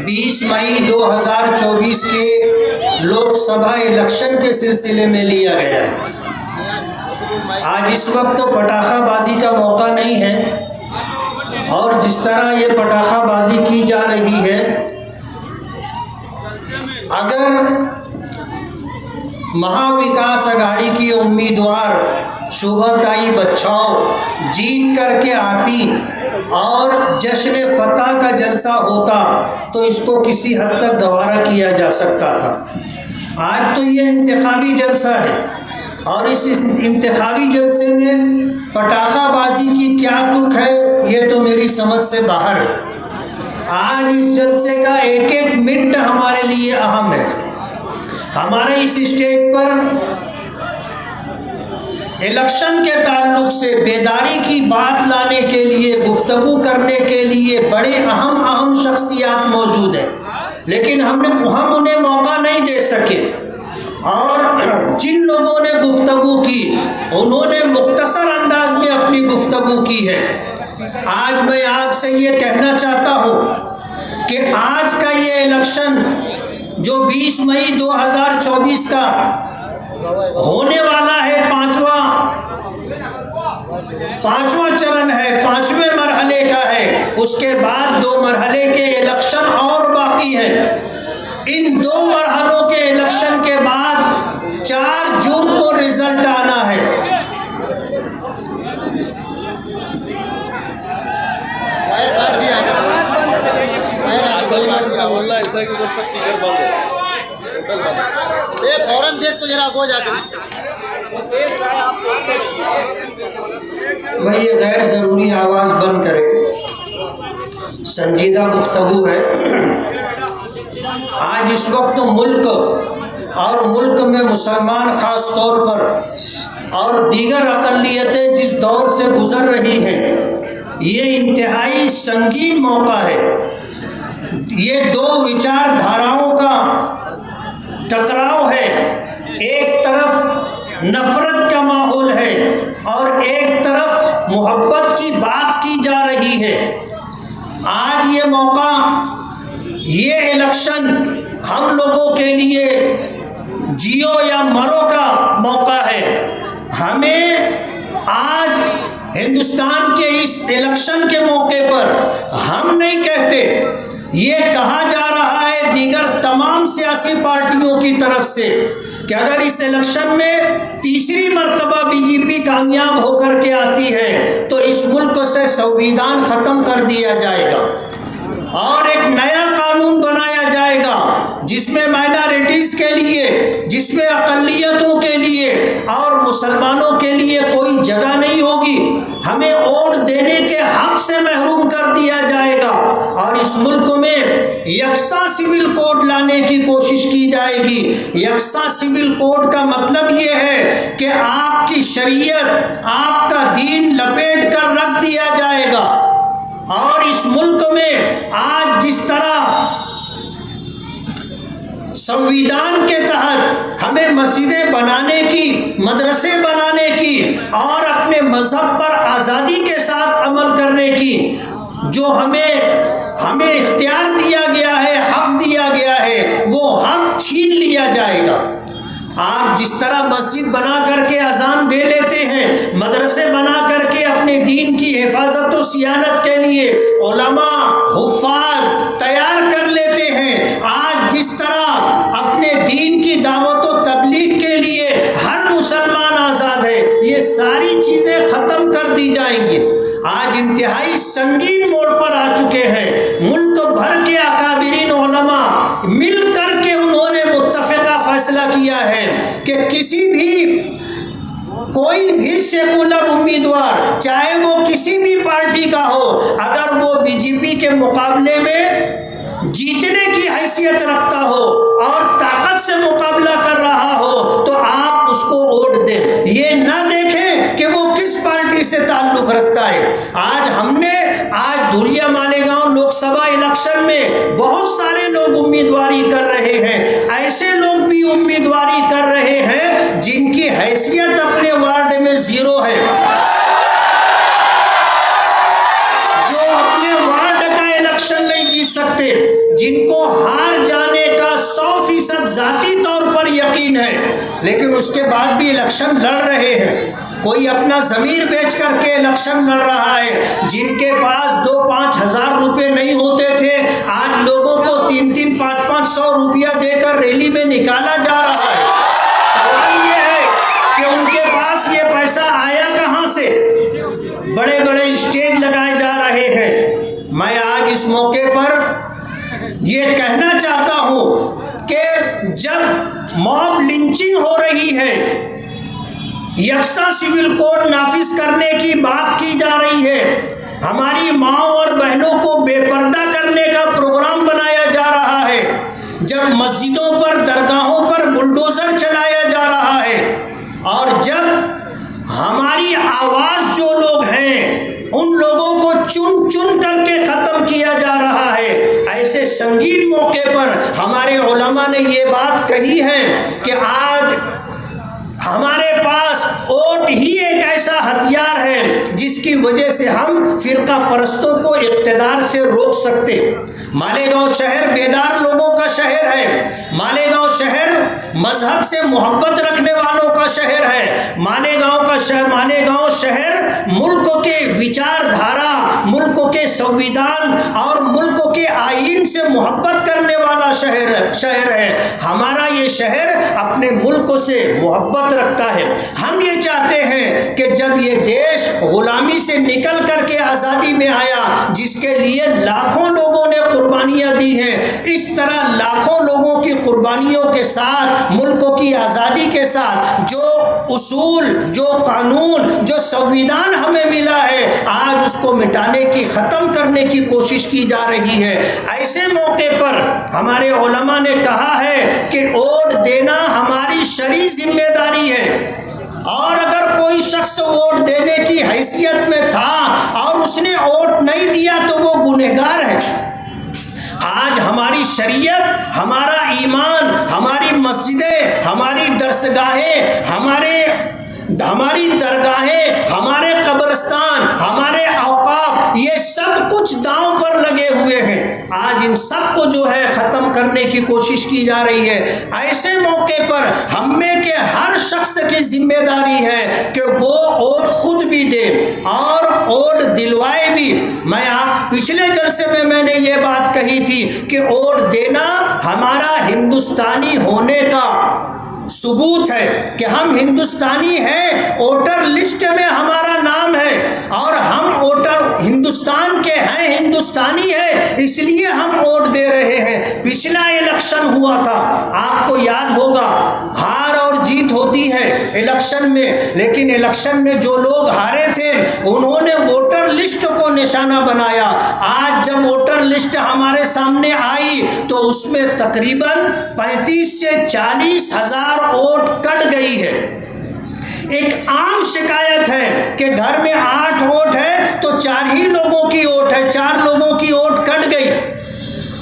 20 مئی 2024 کے لوک سبھا الیکشن کے سلسلے میں لیا گیا ہے۔ آج اس وقت تو پٹاخہ بازی کا موقع نہیں ہے، اور جس طرح یہ پٹاخہ بازی کی جا رہی ہے، اگر مہا وکاس اگاڑی کی امیدوار شوبھا بچاؤ جیت کر کے آتی اور جشن فتح کا جلسہ ہوتا تو اس کو کسی حد تک گوارا کیا جا سکتا تھا۔ آج تو یہ انتخابی جلسہ ہے، اور اس انتخابی جلسے میں پٹاخہ بازی کی کیا تک ہے یہ تو میری سمجھ سے باہر ہے۔ آج اس جلسے کا ایک ایک منٹ ہمارے لیے اہم ہے۔ ہمارے اس اسٹیج پر الیکشن کے تعلق سے بیداری کی بات لانے کے لیے، گفتگو کرنے کے لیے بڑے اہم شخصیات موجود ہیں، لیکن ہم انہیں موقع نہیں دے سکے، اور جن لوگوں نے گفتگو کی انہوں نے مختصر انداز میں اپنی گفتگو کی ہے۔ آج میں آپ سے یہ کہنا چاہتا ہوں کہ آج کا یہ الیکشن جو 20 مئی 2024 کا ہونے والا ہے، پانچواں چرن ہے، 5ویں مرحلے کا ہے، اس کے بعد 2 مرحلے کے الیکشن اور باقی ہیں۔ ان 2 مرحلوں کے الیکشن کے بعد 4 جون کو رزلٹ آنا ہے۔ بھائی یہ غیر ضروری آواز بند کرے، سنجیدہ گفتگو ہے۔ آج اس وقت ملک میں مسلمان خاص طور پر اور دیگر اقلیتیں جس دور سے گزر رہی ہیں، یہ انتہائی سنگین موقع ہے۔ یہ 2 وچار دھاراؤں کا ٹکراؤ ہے، ایک طرف نفرت کا ماحول ہے اور ایک طرف محبت کی بات کی جا رہی ہے۔ آج یہ موقع، یہ الیکشن ہم لوگوں کے لیے جیو یا مرو کا موقع ہے۔ ہمیں آج ہندوستان کے اس الیکشن کے موقع پر ہم نہیں کہتے، یہ کہا جا رہا ہے دیگر تمام سیاسی پارٹیوں کی طرف سے کہ اگر اس الیکشن میں تیسری مرتبہ بی جے پی کامیاب ہو کر کے آتی ہے تو اس ملک سے سنویدھان ختم کر دیا جائے گا اور ایک نیا قانون بنایا جائے گا جس میں مائنارٹیز کے لیے، جس میں اقلیتوں کے لیے اور مسلمانوں کے لیے کوئی جگہ نہیں ہوگی۔ ہمیں ووٹ دینے کے حق سے محروم کر دیا جائے گا، اور اس ملک میں یکساں سول کوڈ لانے کی کوشش کی جائے گی۔ یکساں سول کوڈ کا مطلب یہ ہے کہ آپ کی شریعت، آپ کا دین لپیٹ کر رکھ دیا جائے گا، اور اس ملک میں آج جس طرح سنویدھان کے تحت ہمیں مسجدیں بنانے کی، مدرسے بنانے کی اور اپنے مذہب پر آزادی کے ساتھ عمل کرنے کی جو ہمیں اختیار دیا گیا ہے، حق دیا گیا ہے، وہ حق چھین لیا جائے گا۔ آپ جس طرح مسجد بنا کر کے اذان دے لیتے ہیں، مدرسے بنا کر کے اپنے دین کی حفاظت و صیانت کے لیے علماء، حفاظ تیار کر لیتے ہیں، آج جس طرح اپنے دین کی دعوت و تبلیغ کے لیے ہر مسلمان آزاد ہے، یہ ساری چیزیں ختم کر دی جائیں گی۔ آج انتہائی سنگین موڑ پر آ چکے ہیں۔ ملک بھر کے اکابرین علماء مل کر کے انہوں نے متفقہ فیصلہ کیا ہے کہ کوئی بھی سیکولر امیدوار، چاہے وہ کسی بھی پارٹی کا ہو، اگر وہ بی جے پی کے مقابلے میں جیتنے کی حیثیت رکھتا ہو اور طاقت سے مقابلہ کر رہا ہو تو آپ اس کو ووٹ دیں، یہ نہ دیکھیں کہ وہ کس پارٹی سے تعلق رکھتا ہے۔ آج دھولیا مالیگاؤں لوک سبھا الیکشن میں بہت سارے لوگ امیدواری کر رہے ہیں، ایسے لوگ بھی امیدواری کر رہے ہیں جن کی حیثیت اپنے وارڈ میں 0 ہے، جو اپنے وارڈ کا الیکشن نہیں جیت سکتے، جن کو ہار جانے کا 100% ذاتی طور پر یقین ہے، لیکن اس کے بعد بھی الیکشن لڑ رہے ہیں۔ کوئی اپنا ضمیر بیچ کر کے الیکشن لڑ رہا ہے۔ جن کے پاس 2-5 ہزار روپے نہیں ہوتے تھے، آج لوگوں کو 3-3, 500 روپیہ دے کر ریلی میں نکالا جا رہا ہے۔ سوال یہ ہے کہ ان کے پاس یہ پیسہ آیا کہاں سے؟ بڑے بڑے اسٹیج لگائے جا رہے ہیں۔ میں آج اس موقع پر یہ کہنا چاہتا ہوں کہ جب موب لنچنگ ہو رہی ہے، یکساں سول کوڈ نافذ کرنے کی بات کی جا رہی ہے، ہماری ماؤں اور بہنوں کو بے پردہ کرنے کا پروگرام بنایا جا رہا ہے، جب مسجدوں پر، درگاہوں پر بلڈوزر چلایا جا رہا ہے، اور جب ہماری آواز جو لوگ ہیں ان لوگوں کو چن چن کر کے ختم کیا جا رہا ہے، ایسے سنگین موقع پر ہمارے علماء نے یہ بات کہی ہے کہ آج ہمارے پاس ووٹ ہی ایک ایسا ہتھیار ہے جس کی وجہ سے ہم فرقہ پرستوں کو اقتدار سے روک سکتے۔ مالیگاؤں شہر بیدار لوگوں کا شہر ہے۔ مالیگاؤں شہر مذہب سے محبت رکھنے والوں کا شہر ہے۔ مالیگاؤں شہر ملک کے وچار دھارا، ملک کے سنویدھان اور ملک کے آئین سے محبت کرنے والا شہر ہے۔ ہمارا یہ شہر اپنے ملک سے محبت رکھتا ہے۔ ہم یہ چاہتے ہیں کہ جب یہ دیش غلامی سے نکل کر کے آزادی میں آیا، جس کے لیے لاکھوں لوگوں نے قربانیاں دی ہیں، اس طرح لاکھوں لوگوں کی قربانیوں کے ساتھ، ملک کی آزادی کے ساتھ جو اصول، جو قانون، جو سنویدھان ہمیں ملا ہے، آج اس کو مٹانے کی، ختم کرنے کی کوشش کی جا رہی ہے۔ ایسے موقع پر ہمارے علماء نے کہا ہے کہ ووٹ دینا ہماری شرعی ذمہ داری ہے، اور اگر کوئی شخص ووٹ دینے کی حیثیت میں تھا اور اس نے ووٹ نہیں دیا تو وہ گنہگار ہے۔ آج ہماری شریعت، ہمارا ایمان، ہماری مسجدیں، ہماری درسگاہیں، ہماری درگاہیں، ہمارے قبرستان، ہمارے اوقاف، یہ سب کچھ داؤں پر لگے ہوئے ہیں۔ آج ان سب کو جو ہے ختم کرنے کی کوشش کی جا رہی ہے۔ ایسے موقع پر ہم میں کے ہر شخص کی ذمہ داری ہے کہ وہ ووٹ خود بھی دے اور ووٹ دلوائے بھی۔ پچھلے جلسے میں نے یہ بات کہی تھی کہ ووٹ دینا ہمارا ہندوستانی ہونے کا ثبوت ہے کہ ہم ہندوستانی ہیں، ووٹر لسٹ میں ہمارا نام ہے، اور ہم ووٹر ہندوستان کے ہیں، ہندوستانی ہے، اس لیے ہم ووٹ دے رہے ہیں۔ پچھلا الیکشن ہوا تھا، آپ کو یاد ہوگا، ہار اور جیت ہوتی ہے الیکشن میں، لیکن الیکشن میں جو لوگ ہارے تھے انہوں نے ووٹر لسٹ کو نشانہ بنایا۔ آج جب ووٹر لسٹ ہمارے سامنے آئی تو اس میں تقریباً 35 سے 40 ہزار ووٹ کٹ گئی ہے۔ ایک عام شکایت ہے کہ گھر میں 8 ووٹ ہے تو 4 ہی لوگوں کی ووٹ ہے، 4 لوگوں کی ووٹ کٹ گئی،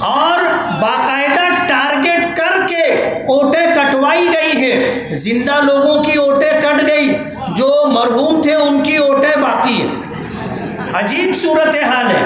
اور باقاعدہ ٹارگٹ کر کے ووٹیں کٹوائی گئی ہے۔ زندہ لوگوں کی ووٹیں کٹ گئی، جو مرحوم تھے ان کی ووٹیں باقی ہیں۔ عجیب صورتحال ہے۔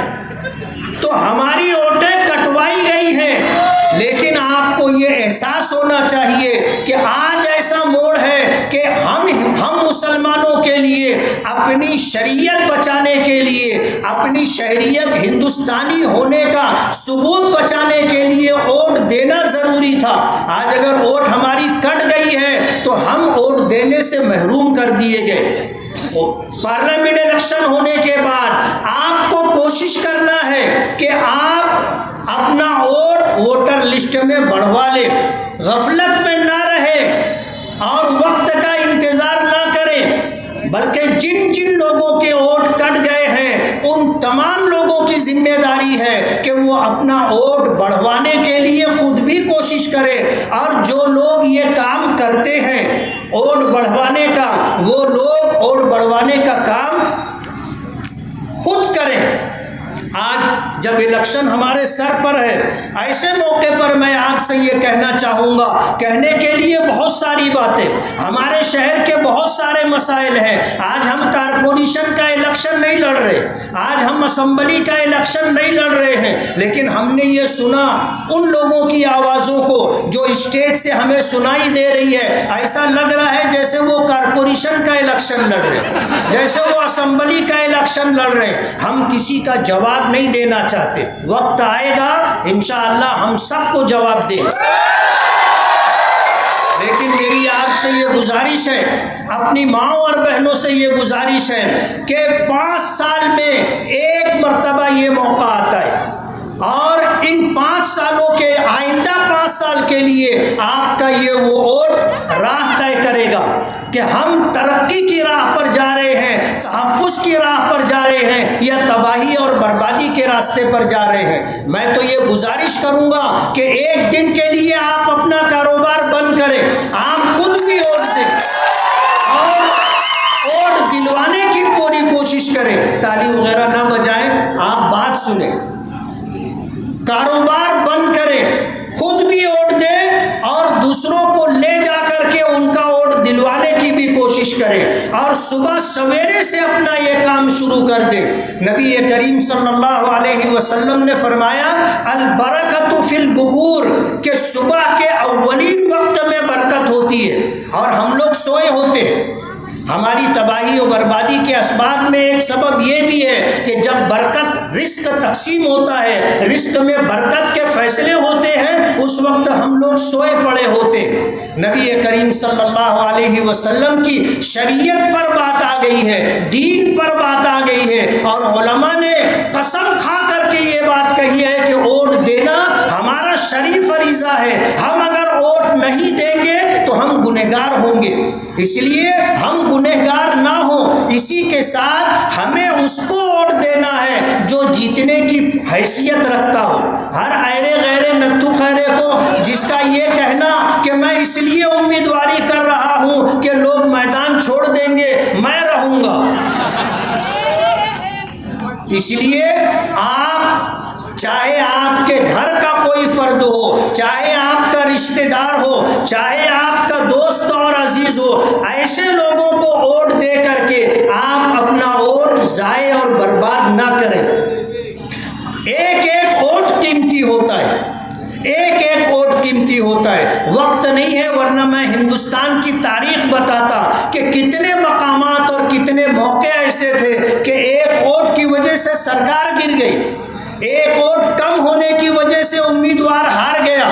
تو ہماری ووٹیں کٹوائی گئی ہیں، لیکن آپ کو یہ احساس ہونا چاہیے کہ آج ایسا موڑ ہے کہ ہم مسلمانوں کے لیے اپنی شریعت بچانے کے لیے، اپنی شہریت، ہندوستانی ہونے کا ثبوت بچانے کے لیے ووٹ دینا ضروری تھا۔ آج اگر ووٹ ہماری کٹ گئی ہے تو ہم ووٹ دینے سے محروم کر دیے گئے۔ پارلیمنٹ الیکشن ہونے کے بعد آپ کو کوشش کرنا ہے کہ آپ اپنا ووٹ ووٹر لسٹ میں بڑھوا لیں، غفلت میں نہ رہے اور وقت کا انتظار نہ کریں، بلکہ جن لوگوں کے ووٹ کٹ گئے ہیں ان تمام لوگوں کی ذمہ داری ہے کہ وہ اپنا ووٹ بڑھوانے کے لیے خود بھی کوشش کرے، اور جو لوگ یہ کام کرتے ہیں ووٹ بڑھوانے کا، وہ لوگ ووٹ بڑھوانے کا کام خود کریں۔ آج جب الیکشن ہمارے سر پر ہے، ایسے موقع پر میں آپ سے یہ کہنا چاہوں گا، کہنے کے لیے بہت ساری باتیں، ہمارے شہر کے بہت سارے مسائل ہیں۔ آج ہم کارپوریشن کا الیکشن نہیں لڑ رہے، آج ہم اسمبلی کا الیکشن نہیں لڑ رہے ہیں، لیکن ہم نے یہ سنا ان لوگوں کی آوازوں کو جو اسٹیج سے ہمیں سنائی دے رہی ہے، ایسا لگ رہا ہے جیسے وہ کارپوریشن کا الیکشن لڑ رہے ہیں، جیسے وہ اسمبلی کا الیکشن لڑ رہے ہیں۔ ہم کسی کا جواب نہیں دینا چاہتے، وقت آئے گا انشاءاللہ ہم سب کو جواب دیں گے، لیکن میری آپ سے یہ گزارش ہے، اپنی ماں اور بہنوں سے یہ گزارش ہے کہ 5 سال میں ایک مرتبہ یہ موقع آتا ہے، اور ان 5 سالوں کے آئندہ 5 سال کے لیے آپ کا یہ وہ ووٹ راہ طے کرے گا کہ ہم ترقی کی راہ پر جا رہے ہیں، تحفظ کی راہ پر جا رہے ہیں، یا تباہی اور بربادی کے راستے پر جا رہے ہیں۔ میں تو یہ گزارش کروں گا کہ ایک دن کے لیے آپ اپنا کاروبار بند کریں، آپ خود بھی ووٹ دیں اور ووٹ دلوانے کی پوری کوشش کریں، تالی وغیرہ نہ بجائیں، آپ بات سنیں، کاروبار بند کریں، خود بھی ووٹ دیں اور دوسروں کو لے جا کر کے ان کا ووٹ دلوانے کی بھی کوشش کریں، اور صبح سویرے سے اپنا یہ کام شروع کر دیں۔ نبی کریم صلی اللہ علیہ وسلم نے فرمایا البرکۃ فی البکور، کہ صبح کے اولین وقت میں برکت ہوتی ہے، اور ہم لوگ سوئے ہوتے ہیں۔ ہماری تباہی و بربادی کے اسباب میں ایک سبب یہ بھی ہے کہ جب برکت رزق تقسیم ہوتا ہے، رزق میں برکت کے فیصلے ہوتے ہیں، اس وقت ہم لوگ سوئے پڑے ہوتے ہیں۔ نبی کریم صلی اللہ علیہ وسلم کی شریعت پر بات آ گئی ہے، دین پر بات آ گئی ہے، اور علماء نے قسم کھا کر کے یہ بات کہی ہے کہ ووٹ دینا ہمارا شرعی فریضہ ہے، ہم اگر ووٹ نہیں دیں گے تو ہم گنہگار ہوں گے، اس لیے ہم گنہگار نہ ہوں، اسی کے ساتھ ہمیں اس کو ووٹ دینا ہے جو جیتنے کی حیثیت رکھتا ہو۔ ہر ایرے غیرے نتھو خیرے کو جس کا یہ کہنا کہ میں اس لیے امیدواری کر رہا ہوں کہ لوگ میدان چھوڑ دیں گے میں رہوں گا، اس لیے آپ چاہے آپ کے گھر کا کوئی فرد ہو، چاہے آپ کا رشتہ دار ہو، چاہے آپ کا دوست اور عزیز ہو، ایسے لوگوں کو ووٹ دے کر کے آپ اپنا ووٹ ضائع اور برباد نہ کریں۔ ایک ایک ووٹ قیمتی ہوتا ہے، ایک ایک ووٹ قیمتی ہوتا ہے، وقت نہیں ہے ورنہ میں ہندوستان کی تاریخ بتاتا کہ کتنے مقامات اور کتنے موقع ایسے تھے کہ ایک ووٹ کی وجہ سے سرکار گر گئی، ایک ووٹ کم ہونے کی وجہ سے امیدوار ہار گیا۔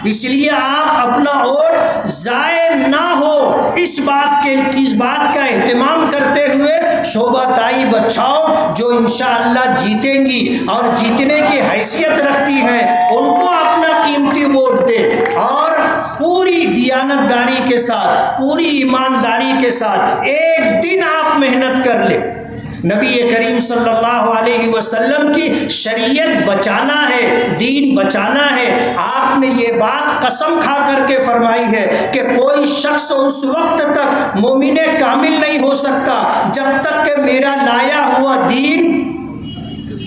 اس لیے آپ اپنا ووٹ ضائع نہ ہو، اس بات کا اہتمام کرتے ہوئے شعبہ تائی بچاؤ جو انشاءاللہ جیتیں گی اور جیتنے کی حیثیت رکھتی ہیں، ان کو اپنا قیمتی ووٹ دے، اور پوری دیانتداری کے ساتھ، پوری ایمانداری کے ساتھ ایک دن آپ محنت کر لیں۔ نبی کریم صلی اللہ علیہ وسلم کی شریعت بچانا ہے، دین بچانا ہے۔ آپ نے یہ بات قسم کھا کر کے فرمائی ہے کہ کوئی شخص اس وقت تک مومن کامل نہیں ہو سکتا جب تک کہ میرا لایا ہوا دین،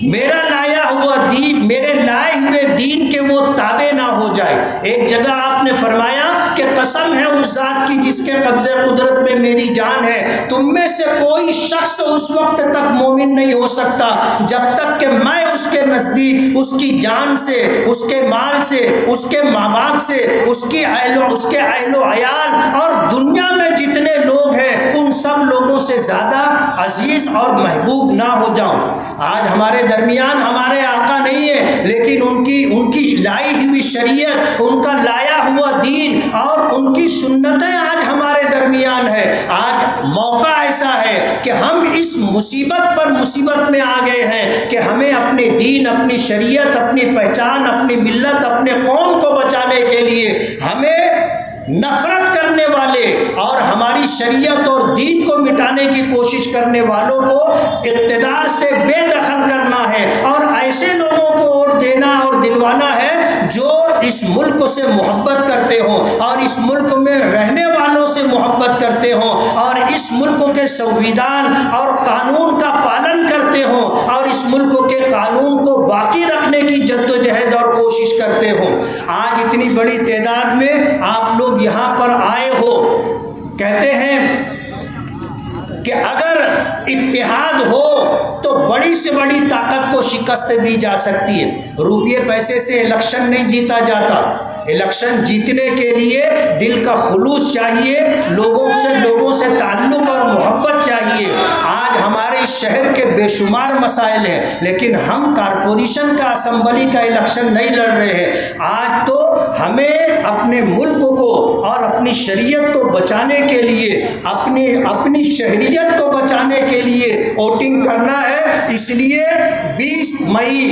میرے لائے ہوئے دین کے وہ تابع نہ ہو جائے۔ ایک جگہ آپ نے فرمایا کہ قسم ہے اس ذات کی جس کے قبضے قدرت میں میری جان ہے، تم میں سے کوئی شخص اس وقت تک مومن نہیں ہو سکتا جب تک کہ میں اس کے نزدیک اس کی جان سے، اس کے مال سے، اس کے ماں باپ سے، اس کے اہل و عیال اور دنیا میں جتنے لوگ ہیں ان سب لوگوں سے زیادہ عزیز اور محبوب نہ ہو جاؤں۔ آج ہمارے درمیان ہمارے آقا نہیں ہے، لیکن ان کی لائی ہوئی شریعت، ان کا لایا ہوا دین اور ان کی سنتیں آج ہمارے درمیان ہے۔ آج موقع ایسا ہے کہ ہم اس مصیبت پر مصیبت میں آ گئے ہیں کہ ہمیں اپنے دین، اپنی شریعت، اپنی پہچان، اپنی ملت، اپنے قوم کو بچانے کے لیے ہمیں نفرت کرنے والے اور ہماری شریعت اور دین کو مٹانے کی کوشش کرنے والوں کو اقتدار سے بے دخل کرنا ہے، اور ایسے لوگوں کو ووٹ دینا اور دلوانا ہے جو اس ملک سے محبت کرتے ہوں اور اس ملک میں رہنے والوں سے محبت کرتے ہوں اور اس ملک کے سنویدھان اور قانون کا پالن کرتے ہوں اور اس ملک کے قانون کو باقی اتنی بڑی تعداد میں آپ لوگ یہاں پر آئے ہو۔ کہتے ہیں کہ اگر اتحاد ہو تو بڑی سے بڑی طاقت کو شکست دی جا سکتی ہے۔ روپیے پیسے سے الیکشن نہیں جیتا جاتا۔ الیکشن جیتنے کے لیے دل کا خلوص چاہیے، لوگوں سے تعلق اور محبت چاہیے۔ آج ہمارے شہر کے بے شمار مسائل ہیں، لیکن ہم کارپوریشن کا، اسمبلی کا الیکشن نہیں لڑ رہے ہیں۔ آج تو ہمیں اپنے ملک کو اور اپنی شریعت کو بچانے کے لیے، اپنی شہریت کو بچانے کے لیے ووٹنگ کرنا ہے۔ اس لیے 20 مئی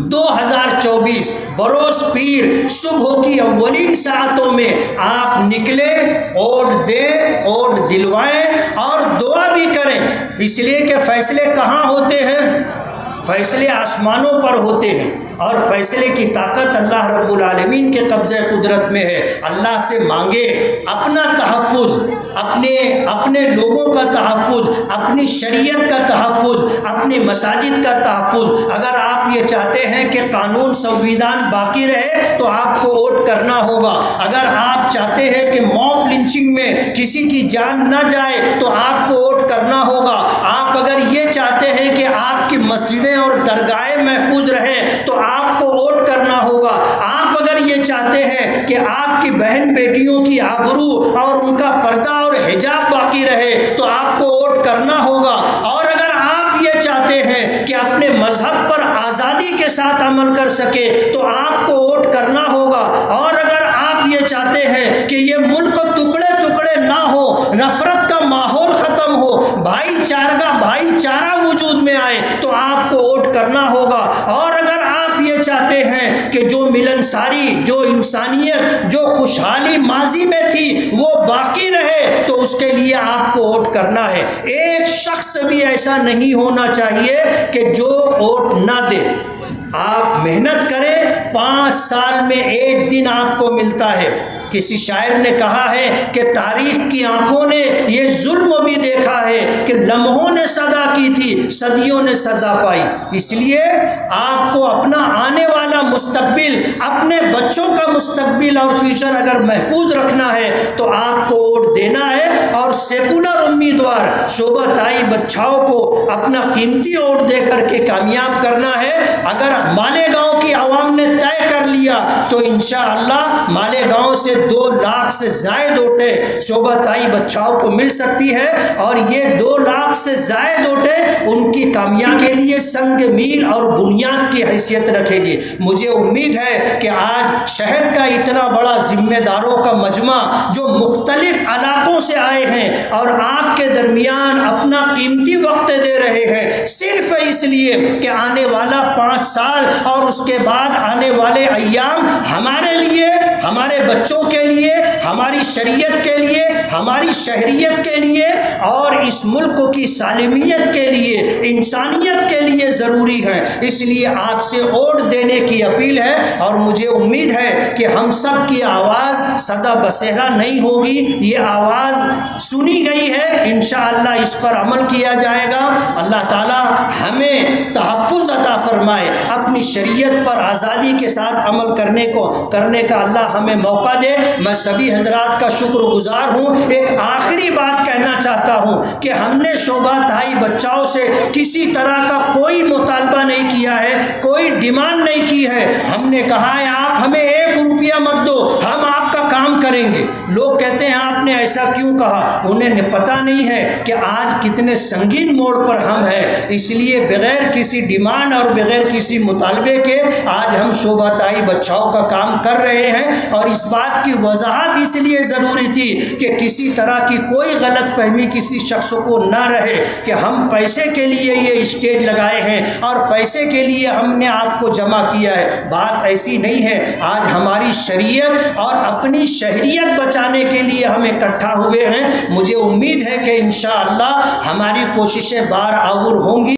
2024 بروز پیر صبح کی اولین ساعتوں میں آپ نکلیں، ووٹ دیں، ووٹ دلوائیں اور دعا بھی کریں۔ اس لیے کہ فیصلے کہاں ہوتے ہیں؟ فیصلے آسمانوں پر ہوتے ہیں، اور فیصلے کی طاقت اللہ رب العالمین کے قبضہ قدرت میں ہے۔ اللہ سے مانگے اپنا تحفظ، اپنے لوگوں کا تحفظ، اپنی شریعت کا تحفظ، اپنی مساجد کا تحفظ۔ اگر آپ یہ چاہتے ہیں کہ قانون سنویدھان باقی رہے تو آپ کو ووٹ کرنا ہوگا۔ اگر آپ چاہتے ہیں کہ موب لنچنگ میں کسی کی جان نہ جائے تو آپ کو ووٹ کرنا ہوگا۔ آپ اگر یہ چاہتے ہیں کہ آپ کی مسجدیں اور درگاہیں محفوظ رہیں تو آپ کو ووٹ کرنا ہوگا۔ آپ اگر یہ چاہتے ہیں کہ آپ کی بہن بیٹیوں کی آبرو اور ان کا پردہ اور حجاب باقی رہے تو آپ کو ووٹ کرنا ہوگا۔ اور اگر آپ یہ چاہتے ہیں کہ اپنے مذہب پر آزادی کے ساتھ عمل کر سکے تو آپ کو ووٹ کرنا ہوگا۔ اور اگر آپ یہ چاہتے ہیں کہ یہ ملک ٹکڑے ٹکڑے نہ ہو، نفرت کا ماحول ختم ہو، بھائی چارہ وجود میں آئے تو آپ کو ووٹ کرنا ہوگا۔ اور اگر آپ یہ چاہتے ہیں کہ جو ملنساری، جو انسانیت، جو خوشحالی ماضی میں تھی وہ باقی رہے تو اس کے لیے آپ کو ووٹ کرنا ہے۔ ایک شخص بھی ایسا نہیں ہونا چاہیے کہ جو ووٹ نہ دے۔ آپ محنت کریں، 5 سال میں ایک دن آپ کو ملتا ہے۔ کسی شاعر نے کہا ہے کہ تاریخ کی آنکھوں نے یہ ظلم بھی دیکھا ہے کہ لمحوں نے صدا کی تھی، صدیوں نے سزا پائی۔ اس لیے آپ کو اپنا آنے والا مستقبل، اپنے بچوں کا مستقبل اور فیوچر اگر محفوظ رکھنا ہے تو آپ کو ووٹ دینا ہے، اور سیکولر امیدوار شوبھا تائی بچاؤ کو اپنا قیمتی ووٹ دے کر کے کامیاب کرنا ہے۔ اگر مالیگاؤں کی عوام نے طے کر لیا تو انشاءاللہ مالیگاؤں سے 2 لاکھ سے زائد ووٹیں شوبھا تائی بچاؤ کو مل سکتی ہے، اور یہ 2 لاکھ سے زائد ووٹیں ان کی کامیابی کے لیے سنگ میل اور بنیاد کی حیثیت رکھے گی۔ مجھے امید ہے کہ آج شہر کا اتنا بڑا ذمہ داروں کا مجمع جو مختلف علاقوں سے آئے ہیں اور آپ کے درمیان اپنا قیمتی وقت دے رہے ہیں، صرف اس لیے کہ آنے والا 5 سال اور اس کے بعد آنے والے ایام ہمارے لیے، ہمارے بچوں کے لیے، ہماری شریعت کے لیے، ہماری شہریت کے لیے اور اس ملک کی سالمیت کے لیے، انسانیت کے لیے ضروری ہے۔ اس لیے آپ سے ووٹ دینے کی اپیل ہے، اور مجھے امید ہے کہ ہم سب کی آواز سدا بسہرا نہیں ہوگی، یہ آواز سنی گئی ہے۔ انشاءاللہ اس پر عمل کیا جائے گا۔ اللہ تعالی ہمیں تحفظ عطا فرمائے، اپنی شریعت پر آزادی کے ساتھ عمل کرنے کا اللہ ہمیں موقع دے۔ میں سبھی حضرات کا شکر گزار ہوں۔ ایک آخری بات کہنا چاہتا ہوں کہ ہم نے شوبھا تائی بچاؤ سے کسی طرح کا کوئی مطالبہ نہیں کیا ہے، کوئی ڈیمانڈ نہیں کی ہے۔ ہم نے کہا ہے آپ ہمیں 1 روپیہ مت دو، ہم آپ کا کام کریں گے۔ لوگ کہتے ہیں آپ نے ایسا کیوں کہا؟ انہیں پتہ نہیں ہے کہ آج کتنے سنگین موڑ پر ہم ہیں۔ اس لیے بغیر کسی ڈیمانڈ اور بغیر کسی مطالبے کے آج ہم شوبھا تائی بچاؤ کا کام کر رہے ہیں، اور اس بات کی وضاحت اس لیے ضروری تھی کہ کسی طرح کی کوئی غلط فہمی کسی شخص کو نہ رہے کہ ہم پیسے کے لیے یہ اسٹیج لگائے ہیں اور پیسے کے لیے ہم نے آپ کو جمع کیا ہے۔ بات ایسی نہیں ہے۔ آج ہماری شریعت اور اپنی شہریت بچانے کے لیے ہم اکٹھا ہوئے ہیں۔ مجھے امید ہے کہ انشاءاللہ ہماری کوششیں بار آور ہوں گی۔